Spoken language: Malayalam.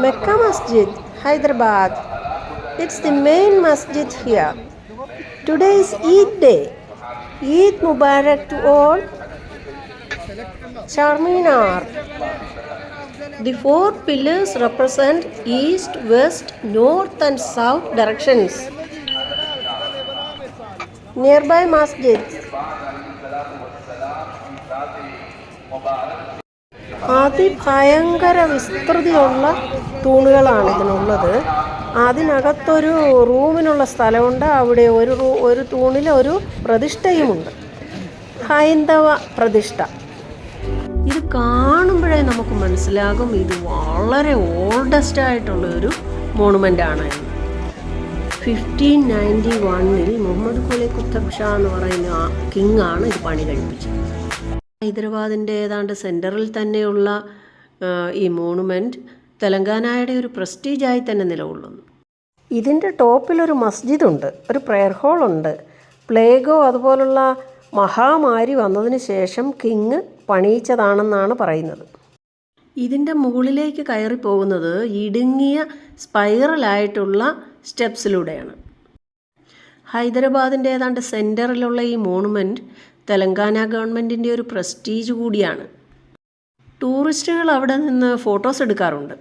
Mecca Masjid, Hyderabad. It's the main masjid here. Today is Eid Day. Eid Mubarak to all. Charminar. The four pillars represent east, west, north and south directions. Nearby masjids. അതിഭയങ്കര വിസ്തൃതിയുള്ള തൂണുകളാണ് ഇതിനുള്ളത്. അതിനകത്തൊരു റൂമിനുള്ള സ്ഥലമുണ്ട്. അവിടെ ഒരു തൂണിൽ ഒരു പ്രതിഷ്ഠയുമുണ്ട്, ഹൈന്ദവ പ്രതിഷ്ഠ. ഇത് കാണുമ്പോഴേ നമുക്ക് മനസ്സിലാകും ഇത് വളരെ ഓൾഡസ്റ്റ് ആയിട്ടുള്ള ഒരു മോണുമെൻ്റ് ആണ്. 1591 മുഹമ്മദ് കുലി കുത്തബ് ഷാ എന്ന് പറയുന്ന കിങ് ആണ് ഇത് പണി കഴിപ്പിച്ചത്. ഹൈദരാബാദിൻ്റെ ഏതാണ്ട് സെൻറ്ററിൽ തന്നെയുള്ള ഈ മോണുമെൻറ്റ് തെലങ്കാനയുടെ ഒരു പ്രസ്റ്റീജായി തന്നെ നിലകൊള്ളുന്നു. ഇതിൻ്റെ ടോപ്പിലൊരു മസ്ജിദുണ്ട്, ഒരു പ്രെയർ ഹോളുണ്ട്. പ്ലേഗോ അതുപോലുള്ള മഹാമാരി വന്നതിന് ശേഷം കിങ് പണിയിച്ചതാണെന്നാണ് പറയുന്നത്. ഇതിൻ്റെ മുകളിലേക്ക് കയറി പോകുന്നത് ഇടുങ്ങിയ സ്പൈറലായിട്ടുള്ള സ്റ്റെപ്സിലൂടെയാണ്. ഹൈദരാബാദിൻ്റെ ഏതാണ്ട് സെൻറ്ററിലുള്ള ഈ മോണുമെൻറ്റ് തെലങ്കാന ഗവൺമെൻറ്റിൻ്റെ ഒരു പ്രസ്റ്റീജ് കൂടിയാണ്. ടൂറിസ്റ്റുകൾ അവിടെ നിന്ന് ഫോട്ടോസ് എടുക്കാറുണ്ട്.